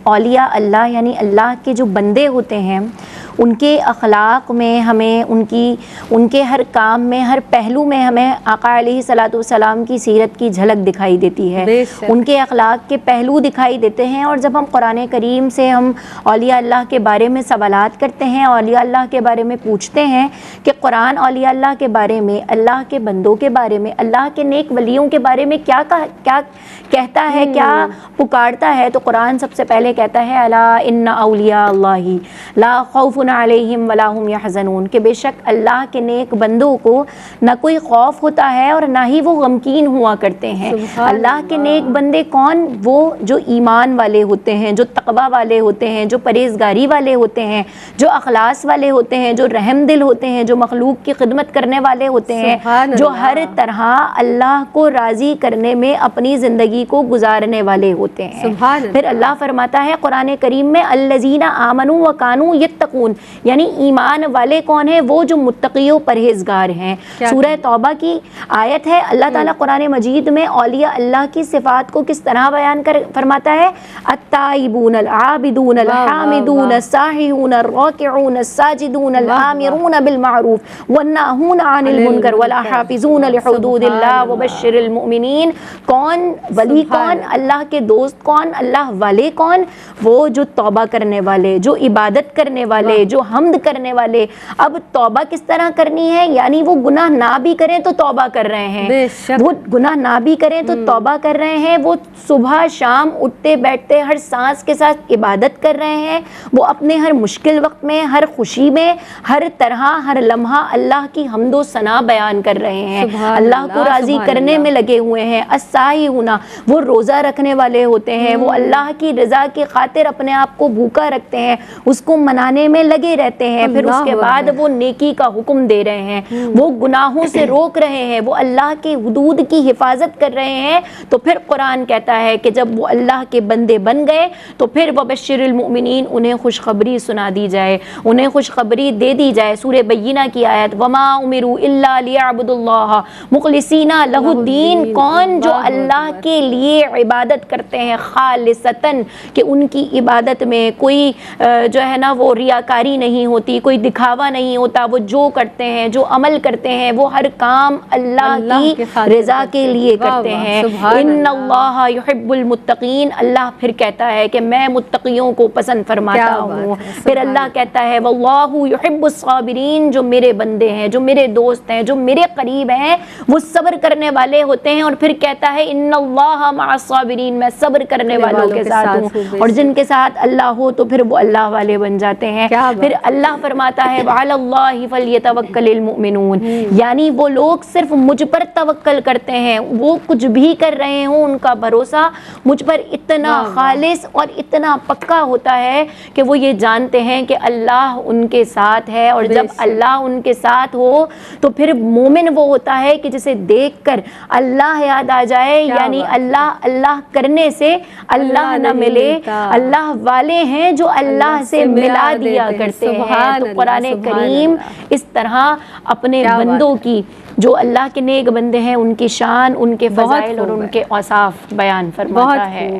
اولیاء اللہ یعنی اللہ کے جو بندے ہوتے ہیں ان کے اخلاق میں ہمیں ان کے ہر کام میں، ہر پہلو میں ہمیں آقا علیہ الصلوۃ والسلام کی سیرت کی جھلک دکھائی دیتی ہے، ان کے اخلاق کے پہلو دکھائی دیتے ہیں۔ اور جب ہم قرآن کریم سے ہم اولیاء اللہ کے بارے میں سوالات کرتے ہیں، اولیاء اللہ کے بارے میں پوچھتے ہیں کہ قرآن اولیاء اللہ کے بارے میں، اللہ کے بندوں کے بارے میں، اللہ کے نیک ولیوں کے بارے میں کیا کہتا ہے، کیا پکارتا ہے، تو قرآن سب سے پہلے کہتا ہے الا ان اولیاء اللہ لا خوف علیہم ولا هم یحزنون، کہ بے شک اللہ کے نیک بندوں کو نہ کوئی خوف ہوتا ہے اور نہ ہی وہ غمگین ہوا کرتے ہیں۔ اللہ کے نیک بندے کون؟ وہ جو ایمان والے ہوتے ہیں، جو تقوی والے ہوتے ہیں، جو پرہیزگاری والے ہوتے ہیں، جو اخلاص والے ہوتے ہیں، جو رحم دل ہوتے ہیں، جو مخلوق کی خدمت کرنے والے ہوتے ہیں، جو ہر طرح اللہ کو راضی کرنے میں اپنی زندگی کو گزارنے والے ہوتے ہیں۔ پھر اللہ فرماتا ہے قرآن کریم میں الذین آمنوا وکانوا یتقون، یعنی ایمان والے کون ہیں؟ وہ جو متقی و پرہیزگار ہیں۔ سورہ توبہ کی آیت ہے، اللہ تعالیٰ قرآن مجید میں اولیاء اللہ کی صفات کو کس طرح بیان فرماتا ہے؟ التائبون العابدون الحامدون الساہحون الراکعون الساجدون الآمرون بالمعروف والناہون عن المنکر والحافظون لحدود اللہ وبشر المؤمنین۔ کون ولی کون؟ اللہ کے دوست کون؟ اللہ والے کون؟ وہ جو توبہ کرنے والے، جو عبادت کرنے والے، جو حمد کرنے والے۔ اب توبہ کس طرح کرنی ہے؟ یعنی وہ گناہ نہ بھی کریں تو توبہ کر رہے ہیں، وہ گناہ نہ بھی کریں تو توبہ کر رہے ہیں، وہ صبح شام اٹھتے بیٹھتے ہر سانس کے ساتھ عبادت کر رہے ہیں، وہ اپنے ہر مشکل وقت میں، ہر خوشی میں، ہر طرح ہر لمحہ اللہ کی حمد و ثنا بیان کر رہے ہیں، اللہ کو راضی کرنے میں لگے ہوئے ہیں۔ السائحون، وہ روزہ رکھنے والے ہوتے ہیں، وہ اللہ کی رضا کی خاطر اپنے آپ کو بھوکا رکھتے ہیں، اس کو منانے میں لگے رہتے ہیں، پھر اس کے بعد وہ نیکی کا حکم دے رہے ہیں، وہ گناہوں سے روک رہے ہیں، وہ اللہ کے حدود کی حفاظت کر رہے ہیں۔ تو پھر قرآن کہتا ہے کہ جب وہ اللہ کے بندے بن گئے تو پھر وبشر المؤمنین، انہیں خوشخبری سنا دی جائے، انہیں خوشخبری دے دی جائے۔ سورہ بینہ کی آیت وما امروا الا لیعبدوا اللہ مخلصین لہ الدین، کون؟ جو اللہ کے لیے عبادت کرتے ہیں خالصتاً، کہ ان کی عبادت میں کوئی جو ہے نا وہ ریاکاری نہیں ہوتی، کوئی دکھاوا نہیں ہوتا، وہ جو کرتے ہیں، جو عمل کرتے ہیں، وہ ہر کام اللہ کی رضا کے لیے کرتے ہیں۔ ان اللہ یحب المتقین، اللہ پھر کہتا ہے کہ میں متقیوں کو پسند فرماتا ہوں۔ پھر اللہ کہتا ہے واللہ یحب الصابرین، جو میرے بندے ہیں، جو میرے دوست ہیں، جو میرے قریب ہیں، وہ صبر کرنے والے ہوتے ہیں۔ اور پھر کہتا ہے ان اللہ مع الصابرین، میں صبر کرنے والوں کے ساتھ ہوں، اور جن کے ساتھ اللہ ہو تو پھر وہ اللہ والے بن جاتے ہیں۔ پھر اللہ فرماتا ہے وعلی اللہ فلیتوکل المؤمنون، یعنی وہ لوگ صرف مجھ پر توکل کرتے ہیں، وہ کچھ بھی کر رہے ہوں ان کا بھروسہ مجھ پر اتنا خالص اور اتنا پکا ہوتا ہے کہ وہ یہ جانتے ہیں کہ اللہ ان کے ساتھ ہے، اور جب اللہ ان کے ساتھ ہو تو پھر مومن وہ ہوتا ہے کہ جسے دیکھ کر اللہ یاد آ جائے، یعنی اللہ اللہ کرنے سے اللہ نہ ملے، اللہ والے ہیں جو اللہ سے ملا دیا کرتے ہیں۔ تو قرآن کریم اس طرح اپنے بندوں کی، جو اللہ کے نیک بندے ہیں، ان کی شان، ان کے فضائل اور ان کے اوصاف بیان فرماتا ہے۔